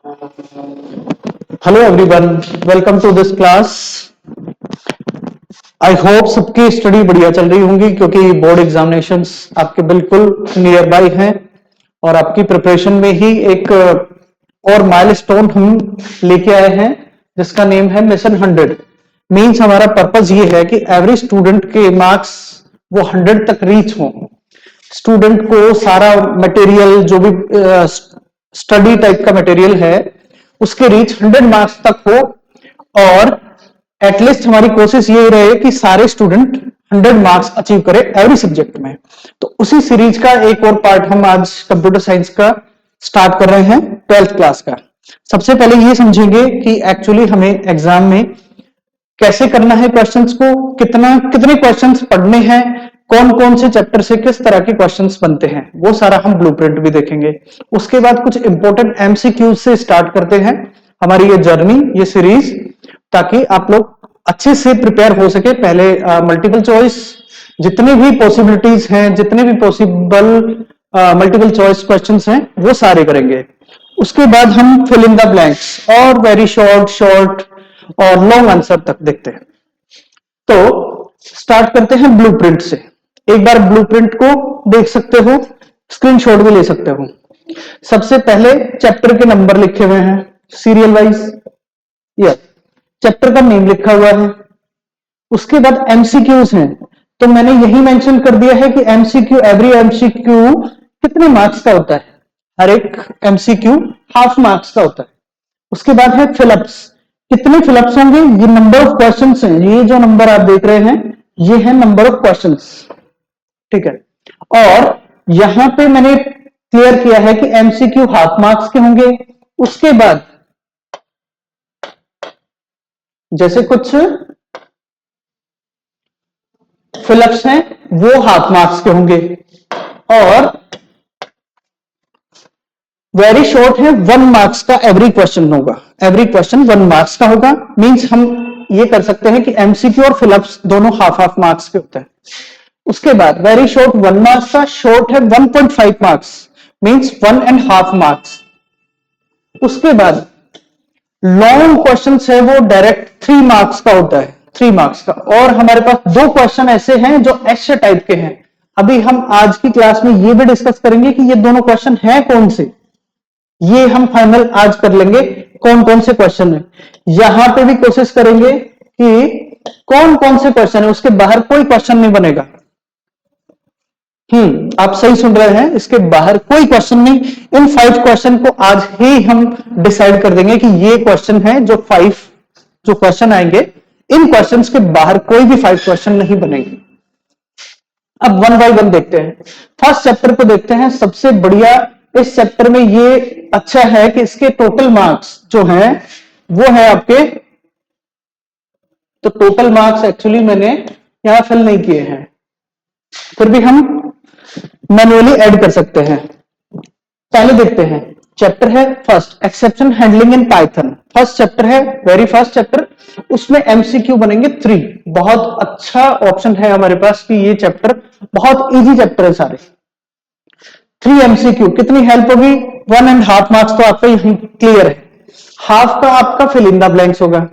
Hello everyone, welcome to this class. I hope सबकी study बढ़िया चल रही होंगी क्योंकि बोर्ड एग्जामिनेशंस आपके बिल्कुल नियर बाय हैं और आपकी प्रिपरेशन में ही एक और माइलस्टोन हम लेके आए हैं जिसका नेम है मिशन 100। मींस हमारा पर्पस ये है कि एवरी स्टूडेंट के मार्क्स वो 100 तक रीच हो। स्टूडेंट को सारा मटेरियल जो भी स्टडी टाइप का मटेरियल है उसके रीच 100 मार्क्स तक हो और एटलीस्ट हमारी कोशिश ये रहे कि सारे स्टूडेंट 100 मार्क्स अचीव करें एवरी सब्जेक्ट में। तो उसी सीरीज का एक और पार्ट हम आज कंप्यूटर साइंस का स्टार्ट कर रहे हैं 12th क्लास का। सबसे पहले ये समझेंगे कि एक्चुअली हमें एग्जाम में कैसे करना है क्वेश्चंस को, कितने क्वेश्चंस पढ़ने हैं, कौन कौन से चैप्टर से किस तरह के क्वेश्चंस बनते हैं, वो सारा हम ब्लूप्रिंट भी देखेंगे। उसके बाद कुछ इंपॉर्टेंट एमसीक्यूज से स्टार्ट करते हैं हमारी ये जर्नी, ये सीरीज, ताकि आप लोग अच्छे से प्रिपेयर हो सके। पहले मल्टीपल चॉइस जितनी भी पॉसिबिलिटीज हैं, जितने भी पॉसिबल मल्टीपल चॉइस क्वेश्चंस हैं वो सारे करेंगे। उसके बाद हम फिल इन द ब्लैंक्स और वेरी शॉर्ट और लॉन्ग आंसर तक देखते हैं। तो स्टार्ट करते हैं ब्लूप्रिंट से। एक बार ब्लूप्रिंट को देख सकते हो, स्क्रीनशॉट भी ले सकते हो। सबसे पहले चैप्टर के नंबर लिखे हुए हैं सीरियल वाइज, या चैप्टर का नेम लिखा हुआ है। उसके बाद एमसीक्यूज हैं, तो मैंने यही मेंशन कर दिया है कि एमसीक्यू, एवरी एमसीक्यू कितने मार्क्स का होता है। हर एक एमसीक्यू हाफ मार्क्स का होता है। उसके बाद है फिलअप्स, कितने फिलअप्स होंगे, ये नंबर ऑफ क्वेश्चंस हैं। ये जो नंबर आप देख रहे हैं ये है नंबर ऑफ क्वेश्चंस, ठीक है। और यहां पे मैंने क्लियर किया है कि एमसीक्यू हाफ मार्क्स के होंगे। उसके बाद जैसे कुछ फिलअप्स हैं वो हाफ मार्क्स के होंगे और वेरी शॉर्ट है 1 मार्क्स का एवरी क्वेश्चन होगा। एवरी क्वेश्चन 1 मार्क्स का होगा। मींस हम ये कर सकते हैं कि एमसीक्यू और फिलअप्स दोनों हाफ मार्क्स के होते हैं। उसके बाद वेरी शॉर्ट 1 मार्क्स का, शॉर्ट है 1.5 मार्क्स, मींस 1.5 मार्क्स। उसके बाद लॉन्ग क्वेश्चन है वो डायरेक्ट 3 मार्क्स का होता है, 3 मार्क्स का। और हमारे पास 2 क्वेश्चन ऐसे हैं जो एक्स्ट्रा टाइप के हैं। अभी हम आज की क्लास में ये भी डिस्कस करेंगे कि ये दोनों क्वेश्चन हैं कौन से, ये हम फाइनल आज कर लेंगे कौन कौन से क्वेश्चन है। यहां पे भी कोशिश करेंगे कि कौन कौन से क्वेश्चन है, उसके बाहर कोई क्वेश्चन नहीं बनेगा। आप सही सुन रहे हैं, इसके बाहर कोई क्वेश्चन नहीं। इन 5 क्वेश्चन को आज ही हम डिसाइड कर देंगे कि ये क्वेश्चन है। जो 5 जो क्वेश्चन आएंगे, इन क्वेश्चंस के बाहर कोई भी 5 क्वेश्चन नहीं बनेंगे। अब 1 बाय 1 देखते हैं। फर्स्ट चैप्टर को देखते हैं। सबसे बढ़िया इस चैप्टर में ये अच्छा है कि इसके टोटल मार्क्स जो हैं वो है आपके, तो टोटल मार्क्स एक्चुअली मैंने यहां फिल नहीं किए हैं, फिर भी हम मैन्युअली ऐड कर सकते हैं। पहले देखते हैं, चैप्टर है first, exception handling in Python. First chapter है, वेरी फर्स्ट चैप्टर। उसमें एमसीक्यू बनेंगे 3। बहुत अच्छा ऑप्शन है हमारे पास कि ये चैप्टर बहुत इजी चैप्टर है सारे। 3 एमसीक्यू, कितनी हेल्प होगी, 1.5 मार्क्स तो आपका यही क्लियर है। हाफ का आपका फिल इन द ब्लैंक्स होगा,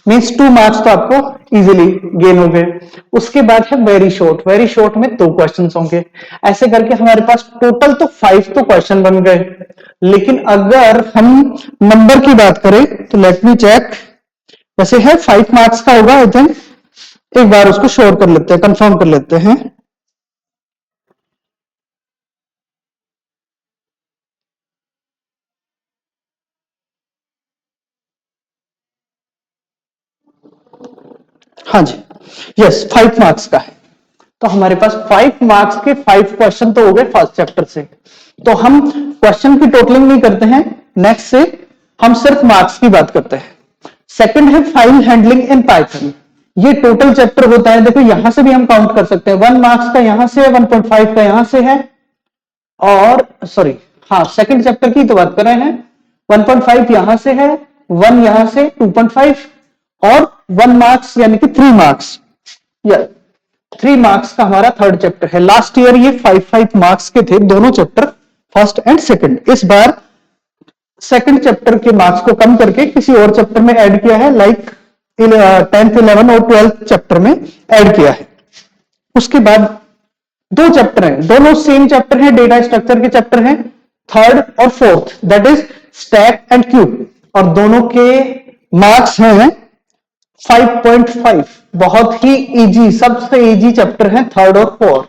मींस 2 मार्क्स तो आपको इजीली गेन हो गए। उसके बाद है वेरी शॉर्ट, वेरी शॉर्ट में 2 क्वेश्चंस होंगे। ऐसे करके हमारे पास टोटल तो 5 तो क्वेश्चन बन गए। लेकिन अगर हम नंबर की बात करें तो लेट मी चेक, वैसे है 5 मार्क्स का होगा आई थिंक। एक बार उसको श्योर कर लेते हैं, कंफर्म कर लेते हैं। हाँ जी, यस 5 मार्क्स का है। तो हमारे पास 5 मार्क्स के 5 क्वेश्चन तो हो गए फर्स्ट चैप्टर से। तो हम क्वेश्चन की टोटलिंग नहीं करते हैं, नेक्स्ट से हम सिर्फ मार्क्स की बात करते हैं। सेकंड है फाइल हैंडलिंग इन पाइथन। ये टोटल चैप्टर होता है, देखो यहां से भी हम काउंट कर सकते हैं। 1 मार्क्स का यहां से है, 1.5 का यहां से है, और सॉरी हाँ सेकंड चैप्टर की तो बात कर रहे हैं। 1.5 यहां से है, 1 यहां से, 2.5 और 1 मार्क्स यानी कि 3 मार्क्स, या 3 मार्क्स का हमारा थर्ड चैप्टर है। लास्ट ईयर ये 5 मार्क्स के थे दोनों चैप्टर, फर्स्ट एंड सेकंड। इस बार सेकंड चैप्टर के मार्क्स को कम करके किसी और चैप्टर में ऐड किया है, लाइक 10th 11 और 12th चैप्टर में ऐड किया है। उसके बाद दो चैप्टर हैं, दोनों सेम चैप्टर हैं, डेटा स्ट्रक्चर के चैप्टर हैं, थर्ड और fourth, that is stack and cube, और दोनों के मार्क्स हैं 5.5। बहुत ही इजी, सबसे इजी चैप्टर है थर्ड और फोर्थ।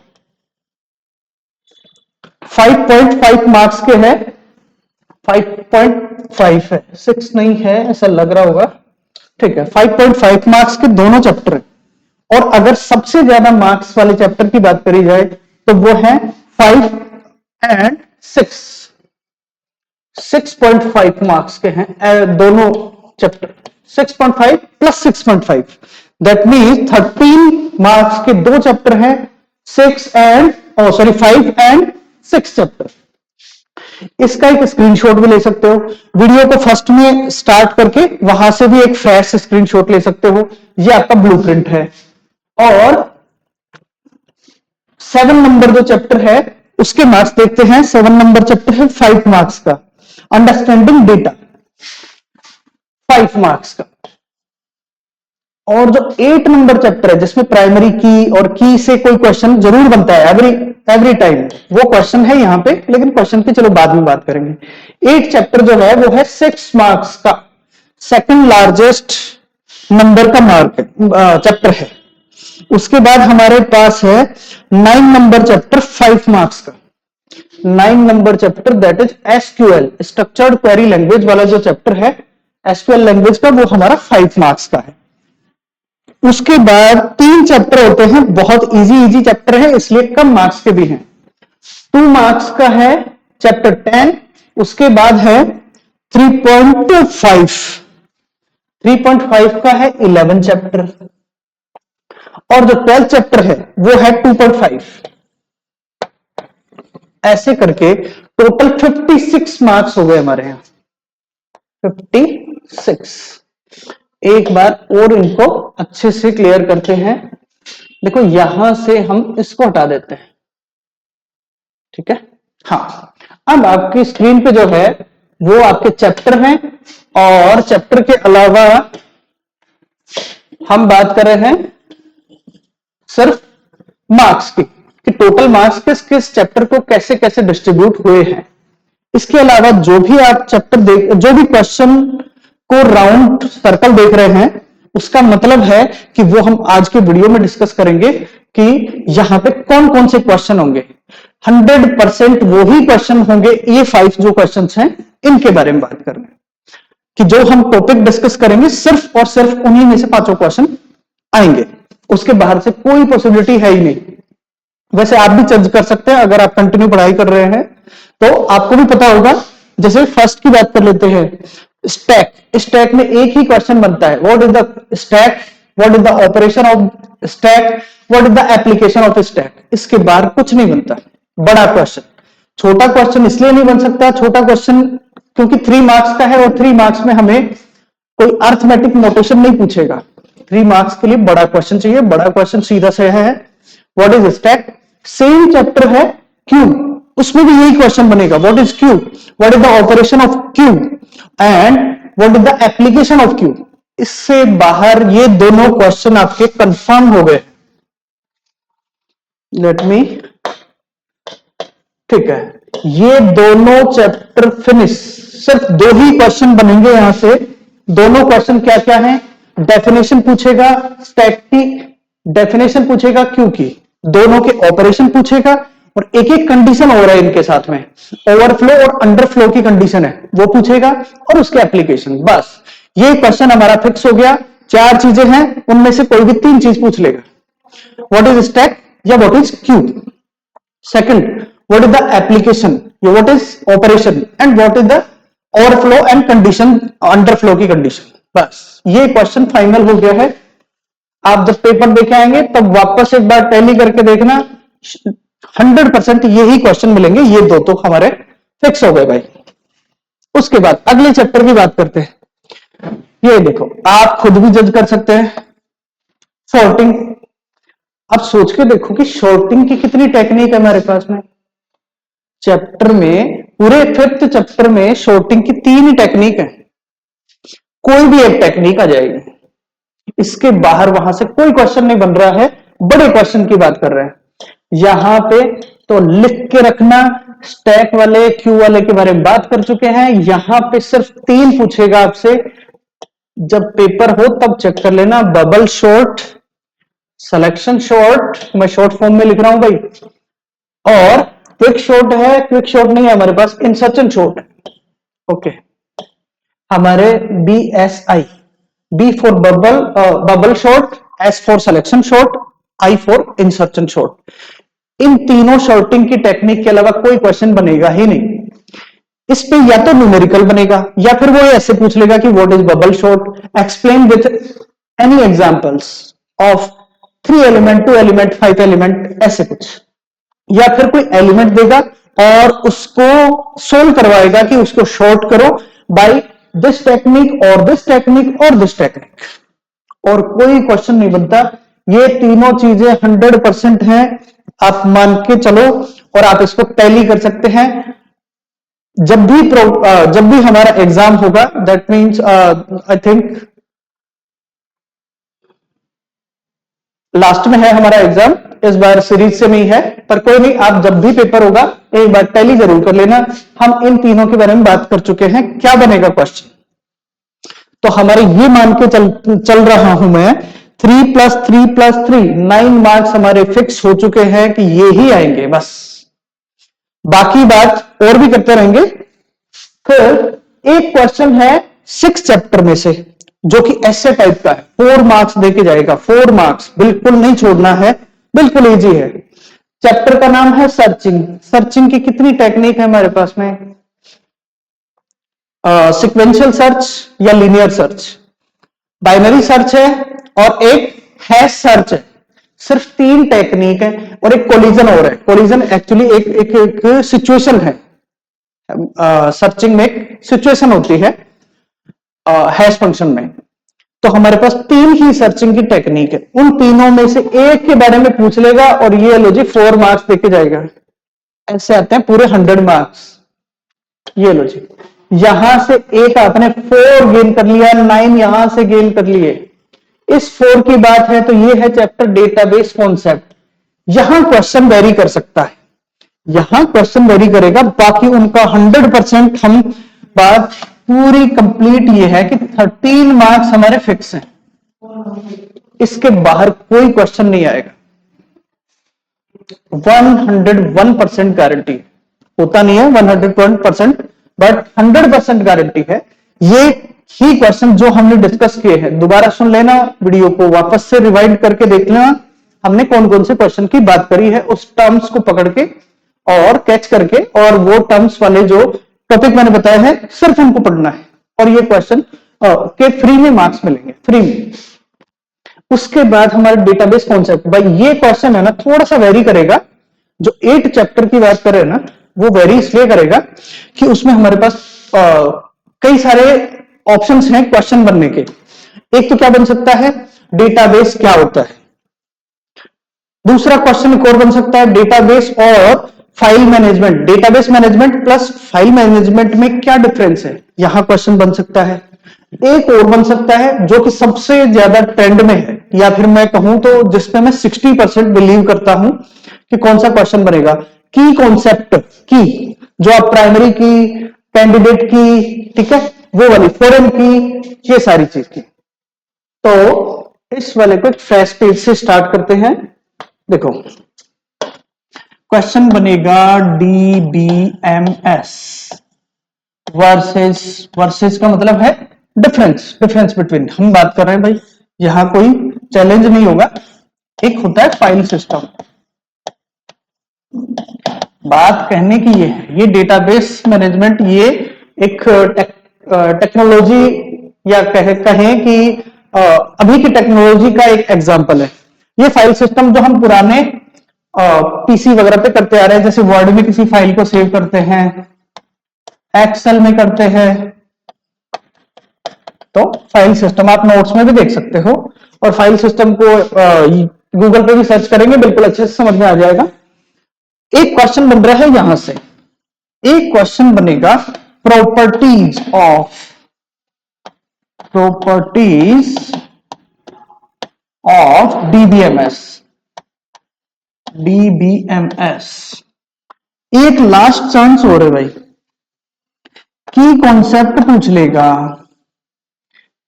5.5 मार्क्स के हैं, 5.5 है, 6 नहीं है ऐसा लग रहा होगा, ठीक है। 5.5 मार्क्स के दोनों चैप्टर हैं। और अगर सबसे ज्यादा मार्क्स वाले चैप्टर की बात करी जाए तो वो है 5 एंड 6, 6.5 मार्क्स के हैं दोनों chapter, 6.5 plus 6.5, that means 13 marks के दो चैप्टर हैं, 5 एंड 6 चैप्टर। इसका एक स्क्रीनशॉट भी ले सकते हो, वीडियो को फर्स्ट में स्टार्ट करके वहां से भी एक फ्रेश स्क्रीनशॉट ले सकते हो, ये आपका ब्लूप्रिंट है। और 7 नंबर जो चैप्टर है उसके मार्क्स देखते हैं। 7 नंबर चैप्टर है 5 मार्क्स का, अंडरस्टैंडिंग डेटा, 5 मार्क्स का। और जो 8 नंबर चैप्टर है जिसमें प्राइमरी की और की से कोई क्वेश्चन जरूर बनता है एवरी टाइम, वो क्वेश्चन है यहां पे, लेकिन क्वेश्चन की चलो बाद में बात करेंगे। 8 चैप्टर जो है वो है 6 मार्क्स का, सेकंड लार्जेस्ट नंबर का मार्क चैप्टर है। उसके बाद हमारे पास है 9 नंबर चैप्टर 5 मार्क्स का, 9 number chapter that is SQL, structured query language वाला जो चैप्टर है एसक्यूएल लैंग्वेज का, वो हमारा 5 मार्क्स का है। उसके बाद 3 चैप्टर होते हैं, बहुत इजी चैप्टर है इसलिए कम मार्क्स के भी हैं। 2 मार्क्स का है चैप्टर 10, उसके बाद है 3.5 का है 11 चैप्टर, और जो 12th चैप्टर है वो है 2.5। ऐसे करके टोटल 56 मार्क्स हो गए हमारे यहां, 56। एक बार और इनको अच्छे से क्लियर करते हैं। देखो यहां से हम इसको हटा देते हैं, ठीक है। हाँ, अब आपकी स्क्रीन पे जो है वो आपके चैप्टर हैं, और चैप्टर के अलावा हम बात कर रहे हैं सिर्फ मार्क्स की, कि टोटल मार्क्स किस किस चैप्टर को कैसे कैसे डिस्ट्रीब्यूट हुए हैं। इसके अलावा जो भी आप चैप्टर जो भी क्वेश्चन को राउंड सर्कल देख रहे हैं, उसका मतलब है कि वो हम आज के वीडियो में डिस्कस करेंगे कि यहां पे कौन कौन से क्वेश्चन होंगे। 100% वो ही क्वेश्चन होंगे, ये 5 जो क्वेश्चन हैं इनके बारे में बात कर रहे हैं, कि जो हम टॉपिक डिस्कस करेंगे सिर्फ और सिर्फ उन्हीं में से 5 क्वेश्चन आएंगे, उसके बाहर से कोई पॉसिबिलिटी है ही नहीं। वैसे आप भी जज कर सकते हैं, अगर आप कंटिन्यू पढ़ाई कर रहे हैं तो आपको भी पता होगा। जैसे फर्स्ट की बात कर लेते हैं, स्टैक में एक ही क्वेश्चन बनता है, what is the stack, what is the operation of stack, what is the application of stack. इसके बाद कुछ नहीं बनता। बड़ा क्वेश्चन, छोटा क्वेश्चन इसलिए नहीं बन सकता, छोटा क्वेश्चन क्योंकि 3 मार्क्स का है, और 3 मार्क्स में हमें कोई अर्थमेटिक नोटेशन नहीं पूछेगा। 3 मार्क्स के लिए बड़ा क्वेश्चन चाहिए, बड़ा क्वेश्चन सीधा से है what is stack. Same chapter है क्यू, उसमें भी यही क्वेश्चन बनेगा, what is Q, what is the operation of Q and what is the application of Q. इससे बाहर ये दोनों क्वेश्चन आपके कंफर्म हो गए। लेट मी, ठीक है, ये दोनों चैप्टर फिनिश। सिर्फ 2 ही क्वेश्चन बनेंगे यहां से। दोनों क्वेश्चन क्या क्या है, डेफिनेशन पूछेगा, स्टैक की डेफिनेशन पूछेगा, क्यू की, दोनों के ऑपरेशन पूछेगा, और एक एक कंडीशन हो रहा है इनके साथ में, ओवरफ्लो और अंडरफ्लो की कंडीशन है वो पूछेगा, और उसके एप्लीकेशन। बस ये क्वेश्चन हमारा फिक्स हो गया। 4 चीजें हैं, उनमें से कोई भी 3 चीज पूछ लेगा, व्हाट इज स्टैक या what is Q. Second, what is the application, what is operation, and what is the overflow and condition, underflow की कंडीशन। बस ये क्वेश्चन फाइनल हो गया है। आप जब पेपर देखे आएंगे तब वापस एक बार टैली करके देखना, 100% यही क्वेश्चन मिलेंगे। ये 2 तो हमारे फिक्स हो गए भाई। उसके बाद अगले चैप्टर की बात करते हैं। ये देखो, आप खुद भी जज कर सकते हैं, सॉर्टिंग। अब सोच के देखो कि सॉर्टिंग की कितनी टेक्निक है हमारे पास में। चैप्टर में पूरे 5th चैप्टर में शॉर्टिंग की 3 ही टेक्निक है, कोई भी एक टेक्निक आ जाएगी, इसके बाहर वहां से कोई क्वेश्चन नहीं बन रहा है। बड़े क्वेश्चन की बात कर रहे हैं यहां पे, तो लिख के रखना। स्टैक वाले क्यू वाले के बारे में बात कर चुके हैं, यहां पे सिर्फ 3 पूछेगा आपसे, जब पेपर हो तब चेक कर लेना। बबल शॉर्ट, सिलेक्शन शॉर्ट, मैं शॉर्ट फॉर्म में लिख रहा हूं भाई, और क्विक शॉर्ट है, क्विक शॉर्ट नहीं है हमारे पास, इंसर्शन शॉर्ट। ओके, हमारे BSI, B for bubble, bubble sort, S for selection sort, I for insertion sort. इन तीनों शॉर्टिंग की टेक्निक के अलावा कोई क्वेश्चन बनेगा ही नहीं। इस पे या तो न्यूमेरिकल बनेगा या फिर वो ऐसे पूछ लेगा कि what is bubble short, explain with any examples of 3 element, 2 element, 5 element, ऐसे कुछ। या फिर कोई एलिमेंट देगा और उसको सोल्व करवाएगा कि उसको शॉर्ट करो बाय दिस टेक्निक और दिस टेक्निक और दिस टेक्निक, और कोई क्वेश्चन नहीं बनता। ये तीनों चीजें 100% हैं, आप मान के चलो, और आप इसको टैली कर सकते हैं। जब भी हमारा एग्जाम होगा, that means I think last में है हमारा एग्जाम, इस बार सीरीज से नहीं है, पर कोई नहीं, आप जब भी पेपर होगा एक बार टैली जरूर कर लेना। हम इन तीनों के बारे में बात कर चुके हैं, क्या बनेगा क्वेश्चन। तो हमारे ये मान के चल रहा हूं मैं, 3 + 3 + 3 9 मार्क्स हमारे फिक्स हो चुके हैं कि ये ही आएंगे, बस बाकी बात और भी करते रहेंगे। फिर एक क्वेश्चन है 6 चैप्टर में से, जो कि ऐसे टाइप का है, 4 मार्क्स देके जाएगा, 4 मार्क्स, बिल्कुल नहीं छोड़ना है, बिल्कुल इजी है। चैप्टर का नाम है सर्चिंग। सर्चिंग की कितनी टेक्निक है हमारे पास में, सिक्वेंशियल सर्च या लीनियर सर्च, बाइनरी सर्च है, और एक हैश सर्च है। सिर्फ 3 टेक्निक है, और एक कोलिजन और है। कोलिजन एक्चुअली एक सिचुएशन है, सर्चिंग में एक सिचुएशन होती है हैश फंक्शन में। तो हमारे पास 3 ही सर्चिंग की टेक्निक है, उन तीनों में से एक के बारे में पूछ लेगा और ये लो जी 4 मार्क्स देके जाएगा। ऐसे आते हैं पूरे 100 मार्क्स। ये लो जी, यहां से एक आपने 4 गेन कर लिया, 9 यहां से गेन कर लिए। इस 4 की बात है तो ये है चैप्टर डेटाबेस कॉन्सेप्ट। यहां क्वेश्चन वेरी कर सकता है, यहां क्वेश्चन वेरी करेगा, बाकी उनका 100% हम बात पूरी कंप्लीट ये है कि 13 मार्क्स हमारे फिक्स हैं, इसके बाहर कोई क्वेश्चन नहीं आएगा। 101% गारंटी, होता नहीं है 100%, बट 100% गारंटी है। ये ही क्वेश्चन जो हमने डिस्कस किए हैं, दोबारा सुन लेना वीडियो को, वापस से रिवाइंड करके देख लेना हमने कौन कौन से क्वेश्चन की बात करी है, उस टर्म्स को पकड़ के और कैच करके, और वो टर्म्स वाले जो टॉपिक मैंने बताया है सिर्फ उनको पढ़ना है, और ये क्वेश्चन के फ्री में मार्क्स मिलेंगे, फ्री में। उसके बाद हमारा डेटाबेस कॉन्सेप्ट, भाई ये क्वेश्चन है ना थोड़ा सा वेरी करेगा। जो 8 चैप्टर की बात करें ना, वो वेरी इसलिए करेगा कि उसमें हमारे पास कई सारे ऑप्शंस हैं क्वेश्चन बनने के। एक तो क्या बन सकता है, डेटाबेस क्या होता है। दूसरा क्वेश्चन एक और बन सकता है, डेटाबेस और file management, database management plus file management में क्या डिफरेंस है, यहां क्वेश्चन बन सकता है। एक और बन सकता है जो कि सबसे ज्यादा ट्रेंड में है, या फिर मैं कहूं तो जिसमें मैं 60% बिलीव करता हूं कि कौन सा क्वेश्चन बनेगा, की कॉन्सेप्ट की, जो आप प्राइमरी की, कैंडिडेट की, ठीक है, वो वाली फॉरेन की, ये सारी चीज की। तो इस वाले को फ्रेश पेज से स्टार्ट करते हैं। देखो क्वेश्चन बनेगा DBMS वर्सेस का मतलब है डिफरेंस बिटवीन, हम बात कर रहे हैं भाई, यहां कोई चैलेंज नहीं होगा। एक होता है फाइल सिस्टम, बात कहने की ये है, ये डेटाबेस मैनेजमेंट ये एक टेक्नोलॉजी, या कहें कि अभी की टेक्नोलॉजी का एक एग्जांपल है। ये फाइल सिस्टम जो हम पुराने पीसी वगैरह पे करते आ रहे हैं, जैसे वर्ड में किसी फाइल को सेव करते हैं, एक्सेल में करते हैं, तो फाइल सिस्टम आप नोट्स में भी देख सकते हो, और फाइल सिस्टम को गूगल पे भी सर्च करेंगे, बिल्कुल अच्छे से समझ में आ जाएगा। एक क्वेश्चन बन रहा है यहां से, एक क्वेश्चन बनेगा प्रॉपर्टीज ऑफ डीबीएमएस। एक लास्ट चांस हो रहा है भाई, की कॉन्सेप्ट पूछ लेगा,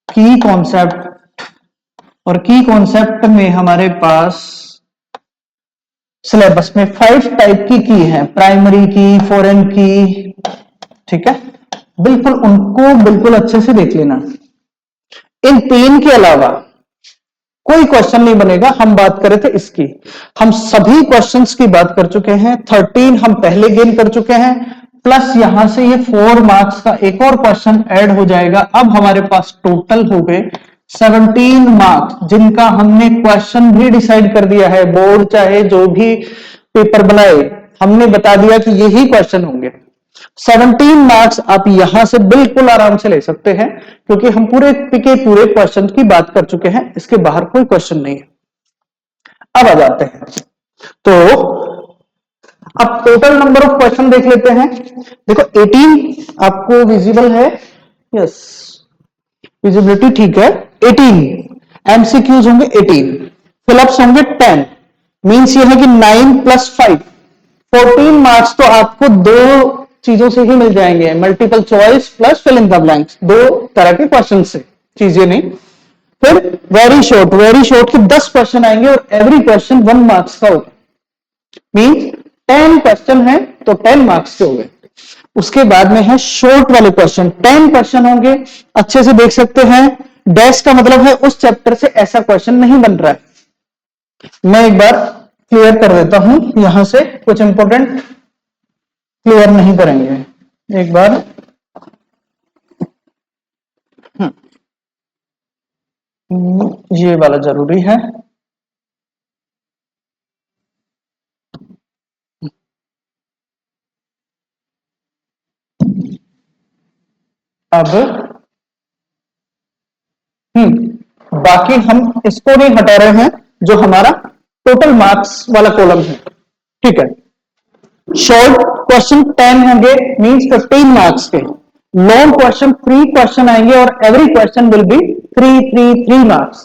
की कॉन्सेप्ट। और की कॉन्सेप्ट में हमारे पास सिलेबस में 5 टाइप की है, प्राइमरी की, फॉरेन की, ठीक है। बिल्कुल उनको बिल्कुल अच्छे से देख लेना। इन 3 के अलावा कोई क्वेश्चन नहीं बनेगा। हम बात कर रहे थे इसकी, हम सभी क्वेश्चंस की बात कर चुके हैं। 13 हम पहले गेन कर चुके हैं, प्लस यहां से ये 4 मार्क्स का एक और क्वेश्चन ऐड हो जाएगा। अब हमारे पास टोटल हो गए 17 मार्क्स, जिनका हमने क्वेश्चन भी डिसाइड कर दिया है। बोर्ड चाहे जो भी पेपर बनाए, हमने बता दिया कि यही क्वेश्चन होंगे। 17 मार्क्स आप यहां से बिल्कुल आराम से ले सकते हैं, क्योंकि हम पूरे के पूरे क्वेश्चन की बात कर चुके हैं। इसके बाहर कोई क्वेश्चन नहीं है। अब आ जाते हैं, तो अब टोटल नंबर ऑफ क्वेश्चन देख लेते हैं। देखो 18 आपको विजिबल है, यस विजिबिलिटी ठीक है। 18 एमसीक्यूज होंगे, 18 फिलअप्स होंगे 10। मींस ये है कि 9 + 5 14 मार्क्स तो आपको दो चीजों से ही मिल जाएंगे, multiple choice plus fill in the blanks, दो तरह के क्वेश्चन से, चीजें नहीं। फिर वेरी शॉर्ट के 10 क्वेश्चन आएंगे और एवरी क्वेश्चन 1 मार्क्स का होगा। मींस 10 क्वेश्चन है तो 10 मार्क्स के हो गए। उसके बाद में है शॉर्ट वाले क्वेश्चन, 10 क्वेश्चन होंगे, अच्छे से देख सकते हैं। डैश का मतलब है उस चैप्टर से ऐसा क्वेश्चन नहीं बन रहा है। मैं एक बार क्लियर कर देता हूं, यहां से कुछ इंपॉर्टेंट क्लियर नहीं करेंगे एक बार। ये वाला जरूरी है। अब बाकी हम इसको नहीं हटा रहे हैं, जो हमारा टोटल मार्क्स वाला कॉलम है, ठीक है। शॉर्ट क्वेश्चन 10 होंगे, मींस 15 मार्क्स के। लॉन्ग क्वेश्चन 3 क्वेश्चन आएंगे और every question will be 3 marks.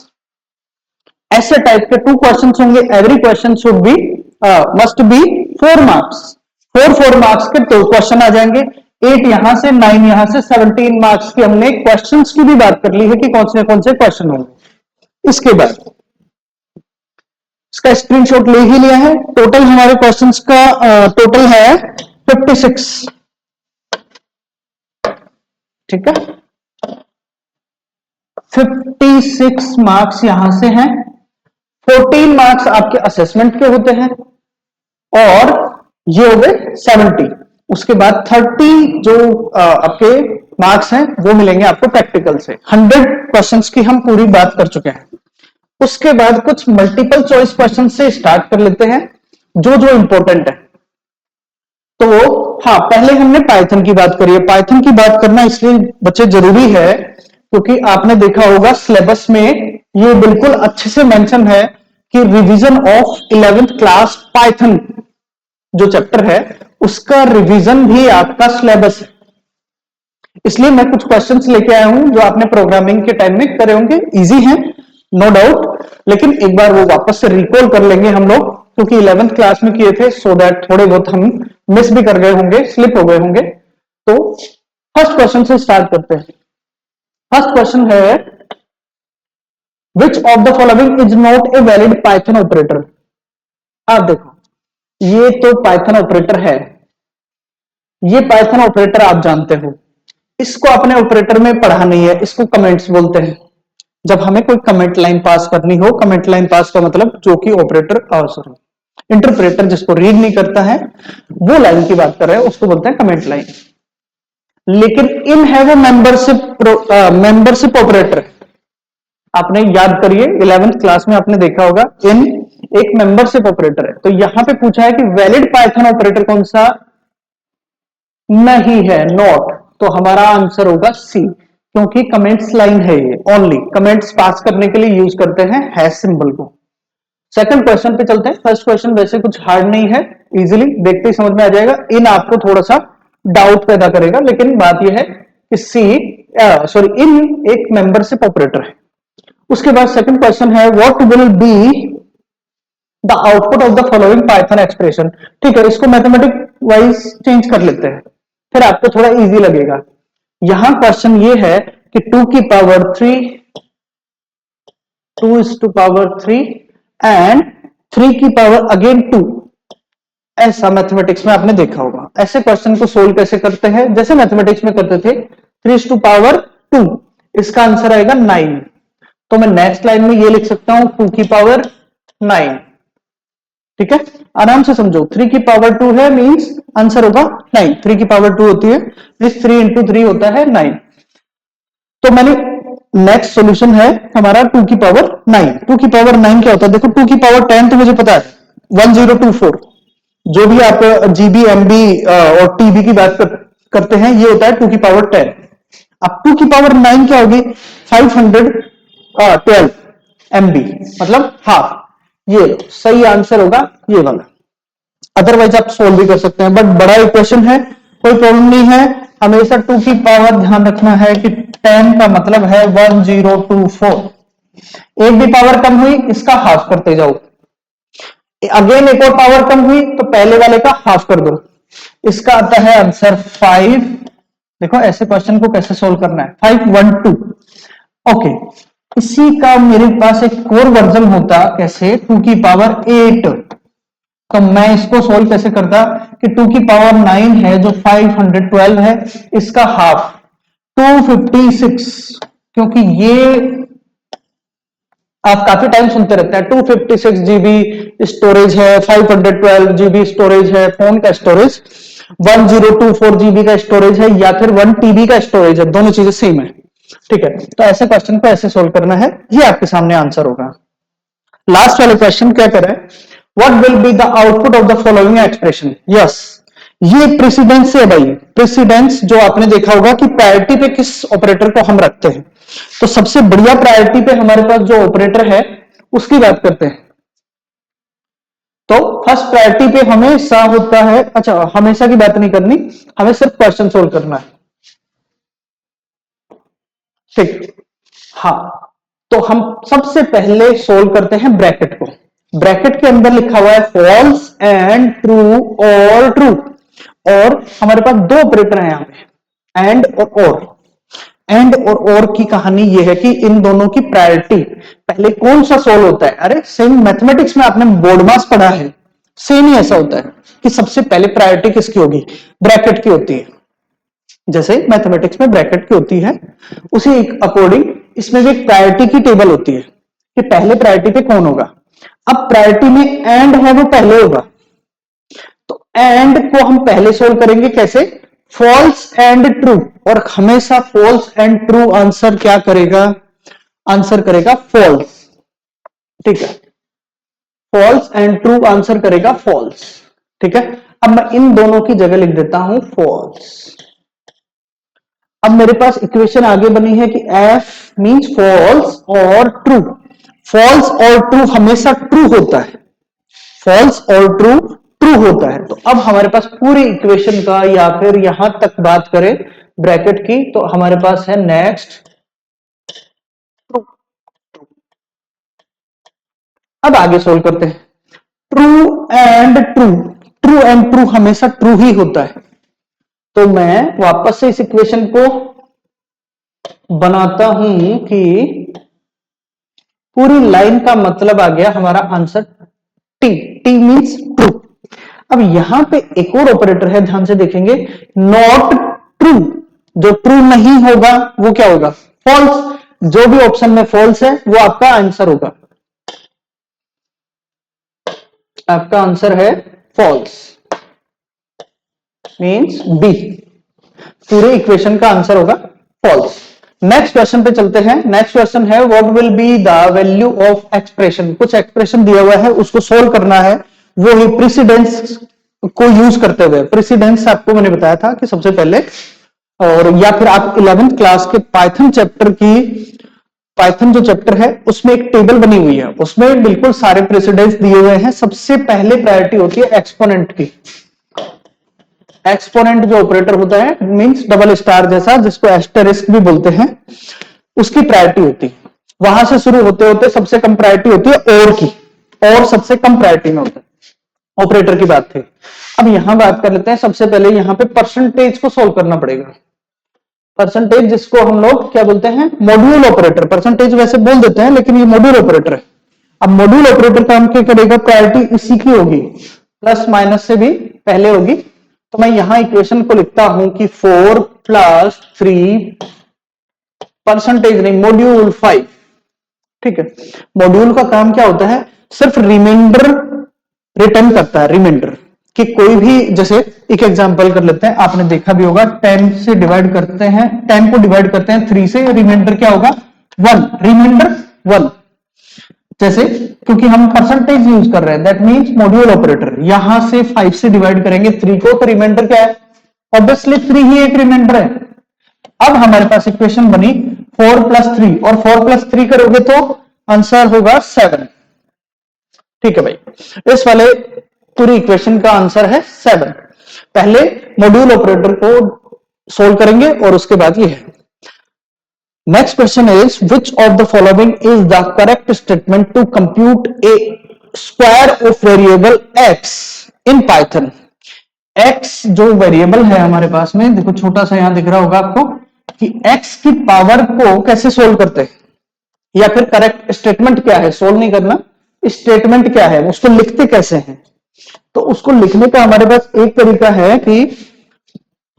ऐसे टाइप के 2 क्वेश्चन होंगे, every question should be must be 4 marks. 4 marks के 2 क्वेश्चन आ जाएंगे। 8 यहां से, 9 यहां से, 17 मार्क्स की हमने क्वेश्चंस की भी बात कर ली है कि कौन से क्वेश्चन होंगे। इसके बाद इसका स्क्रीनशॉट ले ही लिया है। टोटल हमारे क्वेश्चंस का टोटल है 56, ठीक है। 56 मार्क्स यहां से हैं। 14 मार्क्स आपके असेसमेंट के होते हैं और ये हो गए 70। उसके बाद 30 जो आपके मार्क्स हैं वो मिलेंगे आपको प्रैक्टिकल से। 100 क्वेश्चंस की हम पूरी बात कर चुके हैं। उसके बाद कुछ मल्टीपल चॉइस क्वेश्चन से स्टार्ट कर लेते हैं, जो जो इंपॉर्टेंट है। तो हाँ, पहले हमने पाइथन की बात करी है। पाइथन की बात करना इसलिए बच्चे जरूरी है क्योंकि आपने देखा होगा सिलेबस में ये बिल्कुल अच्छे से मेंशन है कि revision of 11th class Python जो चैप्टर है उसका रिवीजन भी आपका सिलेबस है। इसलिए मैं कुछ क्वेश्चंस लेके आया हूं जो आपने प्रोग्रामिंग के टाइम में करे होंगे, इजी हैं नो डाउट, लेकिन एक बार वो वापस से रिकॉल कर लेंगे हम लोग, क्योंकि 11th क्लास में किए थे, सो दैट थोड़े बहुत हम मिस भी कर गए होंगे, स्लिप हो गए होंगे। तो फर्स्ट क्वेश्चन से स्टार्ट करते हैं। फर्स्ट क्वेश्चन है, विच of the following is not a valid Python operator. आप देखो, ये तो पाइथन ऑपरेटर है, ये पाइथन ऑपरेटर आप जानते हो, इसको अपने ऑपरेटर में पढ़ा नहीं है, इसको कमेंट्स बोलते हैं। जब हमें कोई कमेंट लाइन पास करनी हो, कमेंट लाइन पास का मतलब जो कि ऑपरेटर सॉरी इंटरप्रेटर जिसको रीड नहीं करता है, वो लाइन की बात कर रहे हैं, उसको बोलते हैं कमेंट लाइन। लेकिन इन है वो मेंबरशिप ऑपरेटर। आपने याद करिए 11th क्लास में आपने देखा होगा, इन एक मेंबरशिप ऑपरेटर है। तो यहां पे पूछा है कि वैलिड पाइथन ऑपरेटर कौन सा नहीं है, नॉट। तो हमारा आंसर होगा सी, क्योंकि कमेंट्स लाइन है, ये ओनली कमेंट्स पास करने के लिए यूज करते हैं हैश सिंबल को। सेकंड क्वेश्चन पे चलते हैं। फर्स्ट क्वेश्चन वैसे कुछ हार्ड नहीं है, इजीली देखते ही समझ में आ जाएगा। इन आपको थोड़ा सा डाउट पैदा करेगा, लेकिन बात यह है कि सी इन एक मेंबरशिप ऑपरेटर है। उसके बाद सेकंड क्वेश्चन है what will be the output of the following Python expression. ठीक है, इसको मैथमेटिक वाइज चेंज कर लेते हैं, फिर आपको थोड़ा इजी लगेगा। यहां क्वेश्चन ये है कि 2 की power 3, 2 is to power 3 and 3 की पावर अगेन 2। ऐसा मैथमेटिक्स में आपने देखा होगा। ऐसे क्वेश्चन को सोल्व कैसे करते हैं, जैसे मैथमेटिक्स में करते थे 3 is to power 2, इसका आंसर आएगा 9। तो मैं नेक्स्ट लाइन में ये लिख सकता हूं 2 की पावर 9। ठीक है, आराम से समझो, 3 की पावर 2 है मींस आंसर होगा 9। 3 की पावर 2 होती है, इस 3 इंटू 3 होता है 9। तो मैंने नेक्स्ट सॉल्यूशन है हमारा 2 की पावर 9। 2 की पावर 9 क्या होता है, देखो 2 की पावर 10 तो मुझे पता है 1024। जो भी आप जीबी एमबी और टीबी की बात करते हैं ये होता है 2 की पावर 10। अब 2 की पावर 9 क्या होगी, 512 एमबी, मतलब हाफ। ये सही आंसर होगा ये वाला। अदरवाइज आप सोल्व भी कर सकते हैं, बट बड़ा इक्वेशन है, कोई प्रॉब्लम नहीं है। हमेशा 2 की पावर ध्यान रखना है कि 10 का मतलब है 1024। एक भी पावर कम हुई इसका हाफ करते जाओ, अगेन एक और पावर कम हुई तो पहले वाले का हाफ कर दो, इसका आता है आंसर 5। देखो ऐसे क्वेश्चन को कैसे सोल्व करना है, 512। ओके, इसी का मेरे पास एक और वर्जन होता, कैसे 2 की पावर 8। तो मैं इसको सोल्व कैसे करता कि 2 की पावर 9 है जो 512 है, इसका हाफ 256, क्योंकि ये आप काफी टाइम सुनते रहते हैं 256 जीबी स्टोरेज है, 512 जीबी स्टोरेज है फोन का स्टोरेज, 1024 जीबी का स्टोरेज है, या फिर 1 टीबी का स्टोरेज है, दोनों चीजें सेम है। ठीक है, तो ऐसे क्वेश्चन को ऐसे सोल्व करना है, ये आपके सामने आंसर होगा। लास्ट वाले क्वेश्चन क्या करें, what will be the output of the following expression. Yes, ये प्रेसिडेंस से भाई, प्रेसिडेंस जो आपने देखा होगा कि प्रायोरिटी पे किस ऑपरेटर को हम रखते हैं, तो सबसे बढ़िया प्रायोरिटी पे हमारे पास जो ऑपरेटर है उसकी बात करते हैं। तो फर्स्ट प्रायोरिटी पे हमेशा होता है, अच्छा हमेशा की बात नहीं करनी, हमें सिर्फ क्वेश्चन सोल्व करना है। ठीक, हाँ, तो हम सबसे पहले सोल्व करते हैं ब्रैकेट को। ब्रैकेट के अंदर लिखा हुआ है फॉल्स एंड ट्रू और ट्रू, और हमारे पास दो ऑपरेटर हैं यहां पे, एंड और। एंड और की कहानी यह है कि इन दोनों की प्रायोरिटी पहले कौन सा सोल्व होता है। अरे सेम मैथमेटिक्स में आपने बोर्ड मास पढ़ा है, सेम ही ऐसा होता है कि सबसे पहले प्रायोरिटी किसकी होगी, ब्रैकेट की होती है। जैसे मैथमेटिक्स में ब्रैकेट की होती है, उसी अकॉर्डिंग इसमें भी एक प्रायोरिटी की टेबल होती है कि पहले प्रायोरिटी पे कौन होगा। अब प्रायोरिटी में एंड है वो पहले होगा, तो एंड को हम पहले सोल्व करेंगे कैसे, फॉल्स एंड ट्रू, और हमेशा फॉल्स एंड ट्रू आंसर क्या करेगा, आंसर करेगा फॉल्स। ठीक है, फॉल्स एंड ट्रू आंसर करेगा फॉल्स। ठीक है, अब मैं इन दोनों की जगह लिख देता हूं फॉल्स। अब मेरे पास इक्वेशन आगे बनी है कि एफ मींस फॉल्स और ट्रू। फॉल्स और ट्रू हमेशा ट्रू होता है, फॉल्स और ट्रू ट्रू होता है। तो अब हमारे पास पूरी इक्वेशन का, या फिर यहां तक बात करें ब्रैकेट की, तो हमारे पास है नेक्स्ट ट्रू। अब आगे सोल्व करते हैं, true and true, true and true हमेशा ट्रू ही होता है। तो मैं वापस से इस इक्वेशन को बनाता हूं कि पूरी लाइन का मतलब आ गया हमारा answer T, T means true. अब यहां पे एक और ऑपरेटर है, ध्यान से देखेंगे, नॉट ट्रू। जो ट्रू नहीं होगा वो क्या होगा, फॉल्स। जो भी ऑप्शन में फॉल्स है वो आपका आंसर होगा, आपका आंसर है फॉल्स, मींस बी। पूरे इक्वेशन का आंसर होगा फॉल्स। नेक्स्ट क्वेश्चन पे चलते हैं। नेक्स्ट क्वेश्चन है what will be the value of expression. कुछ एक्सप्रेशन दिया हुआ है, उसको सोल्व करना है, वो ही प्रेसिडेंस को यूज करते हुए। प्रेसिडेंस आपको मैंने बताया था कि सबसे पहले, और या फिर आप 11th क्लास के पाइथन चैप्टर की, पाइथन जो चैप्टर है उसमें एक टेबल बनी हुई है, उसमें बिल्कुल सारे प्रेसिडेंस दिए हुए हैं। सबसे पहले प्रायोरिटी होती है एक्सपोनेंट की, एक्सपोनेंट जो ऑपरेटर होता है मींस डबल स्टार जैसा, जिसको एस्टेरिस्क भी बोलते हैं, उसकी प्रायोरिटी होती है। वहां से शुरू होते होते सबसे कम प्रायोरिटी होती है और की, और सबसे कम प्रायोरिटी में होता है। ऑपरेटर की बात थी। अब यहां बात कर लेते हैं, सबसे पहले यहां पे परसेंटेज को सोल्व करना पड़ेगा। परसेंटेज जिसको हम लोग क्या बोलते हैं, मॉड्यूल ऑपरेटर। परसेंटेज वैसे बोल देते हैं लेकिन ये मॉड्यूल ऑपरेटर है। अब मॉड्यूल ऑपरेटर काम क्या करेगा, प्रायोरिटी इसी की होगी, प्लस माइनस से भी पहले होगी। तो मैं यहां इक्वेशन को लिखता हूं कि 4 + 3 परसेंटेज नहीं, मॉड्यूल 5। ठीक है, मॉड्यूल का काम क्या होता है, सिर्फ रिमाइंडर रिटर्न करता है। रिमाइंडर कि कोई भी, जैसे एक एग्जांपल कर लेते हैं, आपने देखा भी होगा 10 से डिवाइड करते हैं, 10 को डिवाइड करते हैं 3 से, रिमाइंडर क्या होगा 1, रिमाइंडर 1। जैसे क्योंकि हम परसेंटेज यूज कर रहे हैं, दैट मींस मॉड्यूल ऑपरेटर, यहां से 5 से डिवाइड करेंगे 3 को, तो रिमाइंडर क्या है, ऑब्वियसली 3 ही एक रिमाइंडर है। अब हमारे पास इक्वेशन बनी 4 + 3, और 4 + 3 करोगे तो आंसर होगा 7। ठीक है भाई, इस वाले पूरी इक्वेशन का आंसर है 7। पहले मॉड्यूल ऑपरेटर को सोल्व करेंगे और उसके बाद ये है। Next question is which of the following is the correct statement to compute a square of variable x in Python. X जो वेरिएबल है हमारे पास में, देखो छोटा सा यहां दिख रहा होगा आपको कि एक्स की पावर को कैसे सोल्व करते हैं, या फिर करेक्ट स्टेटमेंट क्या है, सोल्व नहीं करना, स्टेटमेंट क्या है, उसको लिखते कैसे हैं। तो उसको लिखने का हमारे पास एक तरीका है कि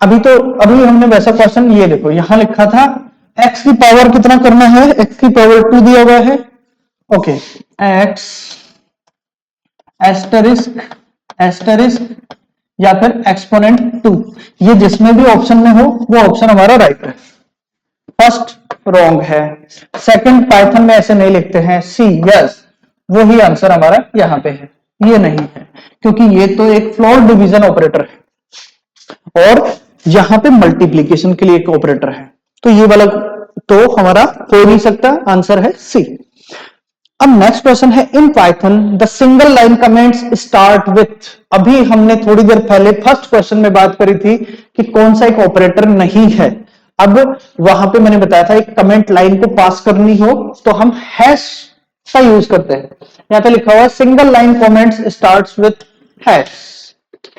अभी हमने वैसा क्वेश्चन, ये देखो यहां लिखा था एक्स की पावर कितना करना है, एक्स की पावर 2 दिया हुआ है। ओके, एक्स एस्टेरिस्क या फिर एक्सपोनेंट 2, ये जिसमें भी ऑप्शन में हो वो ऑप्शन हमारा राइट है। फर्स्ट रॉन्ग है, सेकंड पाइथन में ऐसे नहीं लिखते हैं, सी यस, वो ही आंसर हमारा यहां पे है, ये नहीं है क्योंकि ये तो एक फ्लोर डिवीजन ऑपरेटर है और यहां पे मल्टीप्लीकेशन के लिए एक ऑपरेटर है, तो ये वाला तो हमारा हो नहीं सकता, आंसर है सी। अब नेक्स्ट क्वेश्चन है, in Python the single line comments start with. अभी हमने थोड़ी देर पहले फर्स्ट क्वेश्चन में बात करी थी कि कौन सा एक ऑपरेटर नहीं है। अब वहां पे मैंने बताया था एक कमेंट लाइन को पास करनी हो तो हम हैश का यूज करते हैं। यहां पे लिखा हुआ है single line comments starts with hash,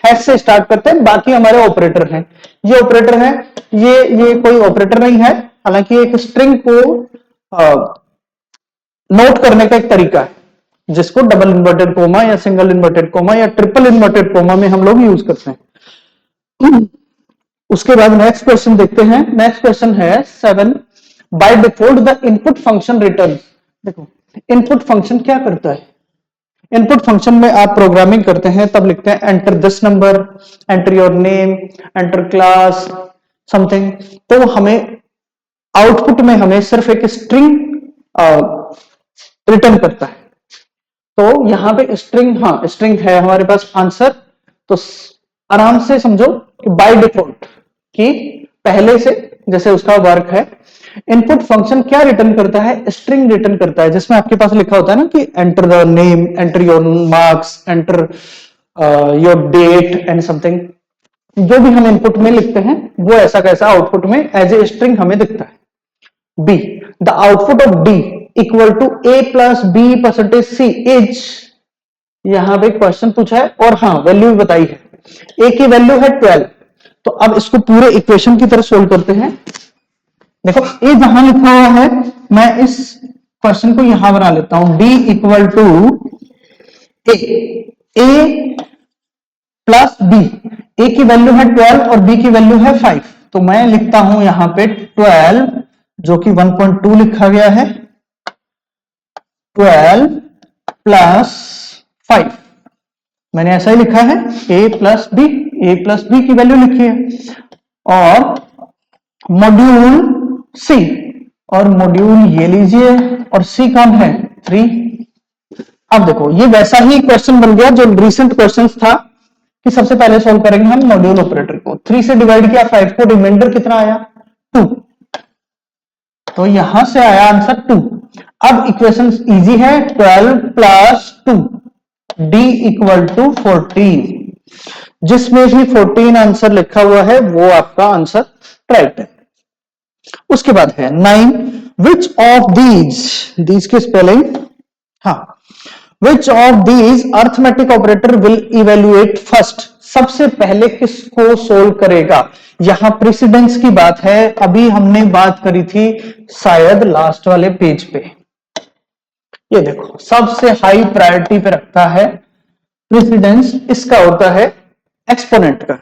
hash से स्टार्ट करते हैं, बाकी हमारे ऑपरेटर हैं। ये ऑपरेटर है, ये कोई ऑपरेटर नहीं है, हालांकि एक स्ट्रिंग को नोट करने का एक तरीका है जिसको डबल इन्वर्टेड कोमा या सिंगल इन्वर्टेड कोमा या ट्रिपल इन्वर्टेड कोमा में हम लोग यूज करते हैं। उसके बाद नेक्स्ट क्वेश्चन देखते हैं। नेक्स्ट क्वेश्चन है 7, by default the input function return. देखो इनपुट फंक्शन क्या करता है, इनपुट फंक्शन में आप प्रोग्रामिंग करते हैं तब लिखते हैं enter this number, enter your name, enter class something, तो हमें आउटपुट में हमें सिर्फ एक स्ट्रिंग रिटर्न करता है। तो यहां पे स्ट्रिंग, हाँ स्ट्रिंग है हमारे पास आंसर। तो आराम से समझो कि बाय डिफॉल्ट कि पहले से जैसे उसका वर्क है, इनपुट फंक्शन क्या रिटर्न करता है, स्ट्रिंग रिटर्न करता है, जिसमें आपके पास लिखा होता है ना कि enter the name, enter your marks, enter your date and something. जो भी हम इनपुट में लिखते हैं वो ऐसा कैसा आउटपुट में एज ए स्ट्रिंग हमें दिखता है। B, the output of d equal to A plus b percentage c is, यहां पे क्वेश्चन पूछा है और हाँ वैल्यू बताई है, ए की वैल्यू है 12। तो अब इसको पूरे इक्वेशन की तरह सोल्व करते हैं। देखो ए जहां लिखा हुआ है, मैं इस क्वेश्चन को यहां बना लेता हूं, D equal to A plus B, A की वैल्यू है 12 और बी की वैल्यू है 5, तो मैं लिखता हूं यहां पे 12 जो कि 1.2 लिखा गया है, 12 प्लस 5, मैंने ऐसा ही लिखा है, ए प्लस बी की वैल्यू लिखी है, और मॉड्यूल सी, और मॉड्यूल ये लीजिए, और सी कौन है 3। अब देखो ये वैसा ही क्वेश्चन बन गया जो रिसेंट क्वेश्चन था कि सबसे पहले सोल्व करेंगे हम मॉड्यूल ऑपरेटर को, 3 से डिवाइड किया 5 को, रिमाइंडर कितना आया 2, तो यहां से आया आंसर 2। अब इक्वेशन इजी है, 12 प्लस 2 डी इक्वल टू 14। जिसमें भी 14 आंसर लिखा हुआ है वो आपका आंसर राइट है। उसके बाद है 9, विच ऑफ दीज की स्पेलिंग, हाँ, which of these arithmetic operator will evaluate first, सबसे पहले किसको सोल्व करेगा। यहां प्रेसिडेंस की बात है, अभी हमने बात करी थी शायद लास्ट वाले पेज पे। ये देखो सबसे हाई प्रायोरिटी पे रखता है प्रेसिडेंस, इसका होता है एक्सपोनेंट का।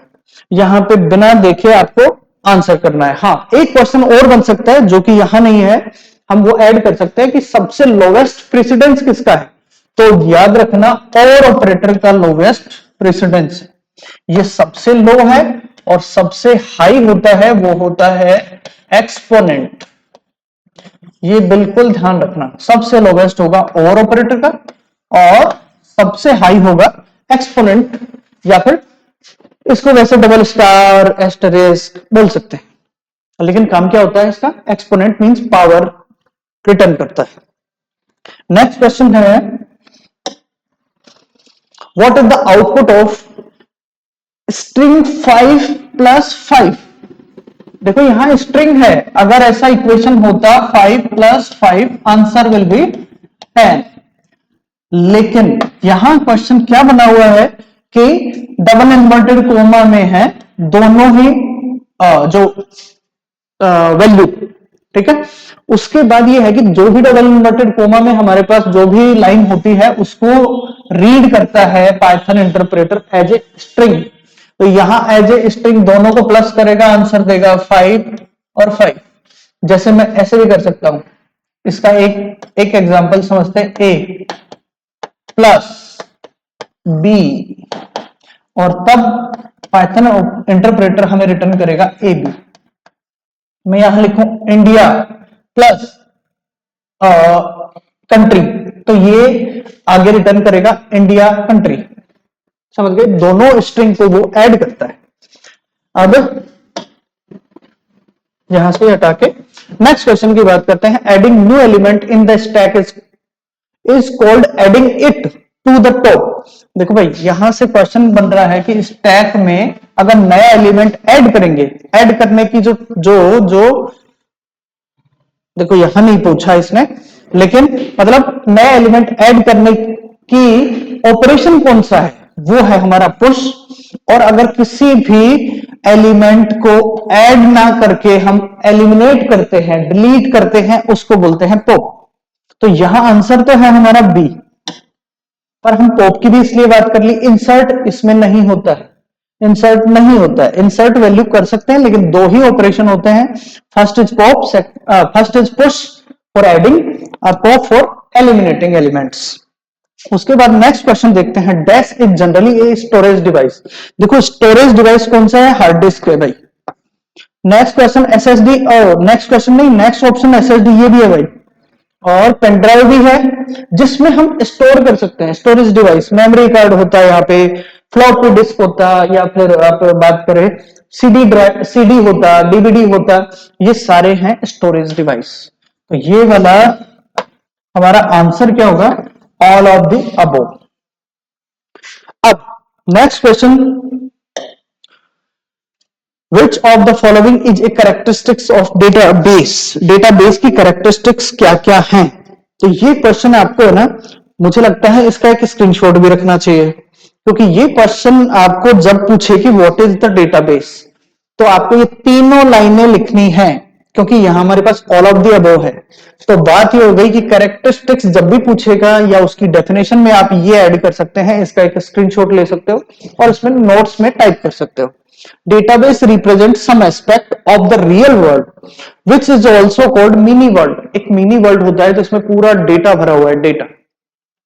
यहां पे बिना देखे आपको आंसर करना है। हाँ, एक क्वेश्चन और बन सकता है जो कि यहां नहीं है, हम वो ऐड कर सकते हैं कि सबसे लोवेस्ट प्रेसिडेंस किसका है। तो याद रखना और ऑपरेटर का लोवेस्ट प्रेसिडेंस ये सबसे लो है और सबसे हाई होता है वो होता है एक्सपोनेंट। ये बिल्कुल ध्यान रखना, सबसे लोवेस्ट होगा और ऑपरेटर का और सबसे हाई होगा एक्सपोनेंट, या फिर इसको वैसे डबल स्टार एस्टरिस्क बोल सकते हैं, लेकिन काम क्या होता है इसका, एक्सपोनेंट मींस पावर रिटर्न करता है। नेक्स्ट क्वेश्चन है what is the output of string 5 + 5। देखो यहां स्ट्रिंग है, अगर ऐसा इक्वेशन होता 5 + 5 आंसर विल बी 10, लेकिन यहां क्वेश्चन क्या बना हुआ है कि डबल इन्वर्टेड कोमा में है दोनों ही जो वैल्यू, ठीक है। उसके बाद ये है कि जो भी डबल इन्वर्टेड कोमा में हमारे पास जो भी लाइन होती है उसको रीड करता है Python interpreter as a string. तो यहां एज ए स्ट्रिंग दोनों को प्लस करेगा, आंसर देगा 5 और 5। जैसे मैं ऐसे भी कर सकता हूं, इसका एक एग्जांपल समझते हैं, ए प्लस बी, और तब पाइथन इंटरप्रेटर हमें रिटर्न करेगा ए बी। मैं यहां लिखूं इंडिया प्लस कंट्री, तो ये आगे रिटर्न करेगा इंडिया कंट्री। समझ गए, दोनों स्ट्रिंग को वो ऐड करता है। अब यहां से हटा के नेक्स्ट क्वेश्चन की बात करते हैं। Adding new element in the stack is called adding it to the top. देखो भाई यहां से क्वेश्चन बन रहा है कि स्टैक में अगर नया एलिमेंट ऐड करेंगे, ऐड करने की जो जो जो देखो यहां नहीं पूछा इसने, लेकिन मतलब नया एलिमेंट ऐड करने की ऑपरेशन कौन सा है, वो है हमारा पुश। और अगर किसी भी एलिमेंट को ऐड ना करके हम एलिमिनेट करते हैं, डिलीट करते हैं, उसको बोलते हैं पॉप। तो यहां आंसर तो है हमारा बी, पर हम पॉप की भी इसलिए बात कर ली, इंसर्ट इसमें नहीं होता है, इंसर्ट नहीं होता है। इंसर्ट वैल्यू कर सकते हैं लेकिन दो ही ऑपरेशन होते हैं, first is pop, first is push for adding और पॉप फॉर एलिमिनेटिंग एलिमेंट्स। उसके बाद नेक्स्ट क्वेश्चन देखते हैं। Dash is generally a storage device. देखो स्टोरेज डिवाइस कौन सा है, हार्ड डिस्क है भाई। नेक्स्ट क्वेश्चन एसएसडी, और नेक्स्ट क्वेश्चन नहीं, नेक्स्ट ऑप्शन एसएसडी, ये भी है भाई। और पेन ड्राइव भी है जिसमें हम स्टोर कर सकते हैं, स्टोरेज डिवाइस। मेमोरी कार्ड होता है यहाँ पे, फ्लॉपी डिस्क होता, या फिर आप बात करें सीडी ड्राइव, सीडी होता, डीवीडी होता, ये सारे हैं स्टोरेज डिवाइस। तो ये वाला हमारा आंसर क्या होगा, ऑल ऑफ द अबोव। अब next question, Which of the following is a characteristics of database? Database की कैरेक्टरिस्टिक्स क्या क्या हैं? तो ये क्वेश्चन आपको है ना, मुझे लगता है इसका एक स्क्रीनशॉट भी रखना चाहिए, क्योंकि ये क्वेश्चन आपको जब पूछे कि व्हाट इज द डेटाबेस, तो आपको ये तीनों लाइनें लिखनी है, क्योंकि यहां हमारे पास ऑल ऑफ द अबव है। तो बात ये हो गई कि कैरेक्टरिस्टिक्स जब भी पूछेगा या उसकी डेफिनेशन में आप ये ऐड कर सकते हैं, इसका एक स्क्रीनशॉट ले सकते हो और इसमें नोट्स में टाइप कर सकते हो। Database represent some aspect of the real world which is also called mini world. एक मिनी वर्ल्ड होता है तो इसमें पूरा डेटा भरा हुआ है, डेटा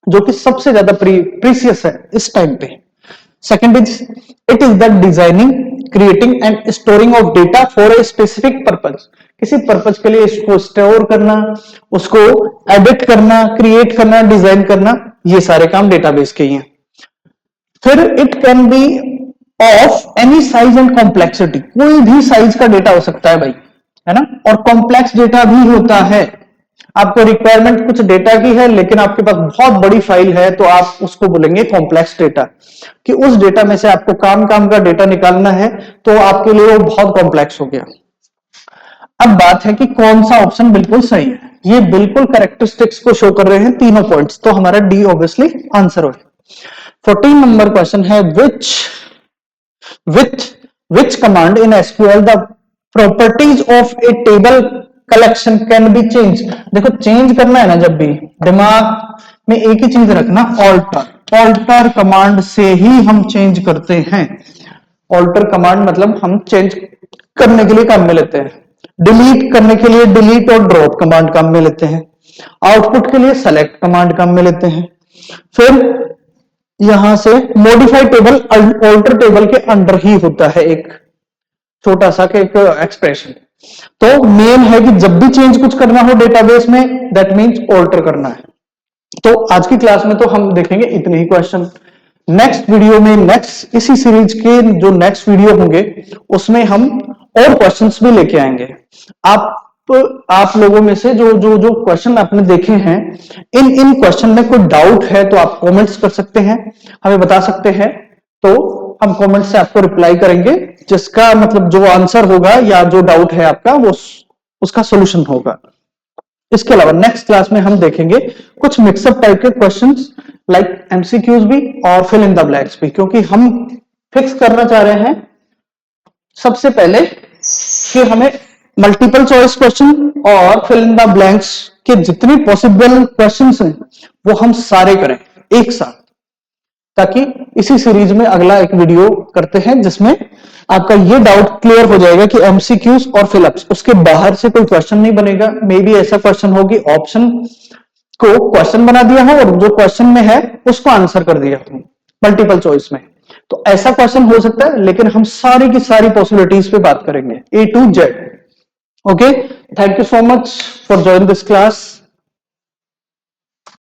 जो कि सबसे ज्यादा प्रीसियस है इस टाइम पे। Second is it is the designing, creating and storing of data for a specific purpose. किसी पर्पज के लिए इसको स्टोर करना, उसको एडिट करना, क्रिएट करना, डिजाइन करना, ये सारे काम डेटाबेस के ही हैं। फिर it can be of any size and complexity, कोई भी साइज का डेटा हो सकता है भाई, है ना, और कॉम्प्लेक्स डेटा भी होता है। आपको रिक्वायरमेंट कुछ डेटा की है लेकिन आपके पास बहुत बड़ी फाइल है तो आप उसको बोलेंगे कॉम्प्लेक्स डेटा, कि उस डेटा में से आपको काम काम का डेटा निकालना है तो आपके लिए वो बहुत कॉम्प्लेक्स हो गया। अब बात है कि कौन सा ऑप्शन बिल्कुल सही है। ये बिल्कुल कैरेक्टरिस्टिक्स को शो कर रहे हैं तीनों पॉइंट्स, तो हमारा डी ऑब्वियसली आंसर होगा। 14 नंबर क्वेश्चन है which command in SQL the properties of a table collection can be changed। देखो चेंज करना है ना, जब भी दिमाग में एक ही चीज रखना, ऑल्टर कमांड से ही हम चेंज करते हैं। ऑल्टर कमांड मतलब हम चेंज करने के लिए काम में लेते हैं, डिलीट करने के लिए डिलीट और ड्रॉप कमांड काम में लेते हैं, आउटपुट के लिए सेलेक्ट कमांड काम में लेते हैं, फिर यहां से मॉडिफाई टेबल ऑल्टर टेबल के अंडर ही होता है एक छोटा सा एक एक्सप्रेशन। तो मेन है कि जब भी चेंज कुछ करना हो डेटाबेस में, दैट मींस ऑल्टर करना है। तो आज की क्लास में तो हम देखेंगे इतने ही क्वेश्चन। नेक्स्ट वीडियो में, नेक्स्ट इसी सीरीज के जो नेक्स्ट वीडियो होंगे उसमें हम और क्वेश्चंस भी लेके आएंगे। आप लोगों में से जो क्वेश्चन आपने देखे हैं, इन क्वेश्चन में कोई डाउट है तो आप कमेंट्स कर सकते हैं, हमें बता सकते हैं, तो हम कमेंट से आपको रिप्लाई करेंगे, जिसका मतलब जो आंसर होगा या जो डाउट है आपका वो उसका सोल्यूशन होगा। इसके अलावा नेक्स्ट क्लास में हम देखेंगे कुछ मिक्सअप टाइप के क्वेश्चंस लाइक एमसीक्यूज भी और फिल इन द ब्लैंक्स भी, क्योंकि हम फिक्स करना चाह रहे हैं सबसे पहले कि हमें मल्टीपल चॉइस क्वेश्चन और फिल इन द ब्लैंक्स के जितने पॉसिबल क्वेश्चंस हैं वो हम सारे करें एक साथ, ताकि इसी सीरीज में अगला एक वीडियो करते हैं जिसमें आपका ये डाउट क्लियर हो जाएगा कि एमसीक्यूज और फिलअप्स, उसके बाहर से कोई क्वेश्चन नहीं बनेगा। मे बी ऐसा क्वेश्चन हो कि ऑप्शन को क्वेश्चन बना दिया हो और जो क्वेश्चन में है उसको आंसर कर दिया हो मल्टीपल चॉइस में, तो ऐसा क्वेश्चन हो सकता है, लेकिन हम सारी की सारी पॉसिबिलिटीज पे बात करेंगे A to Z। Okay, thank you so much for join this class.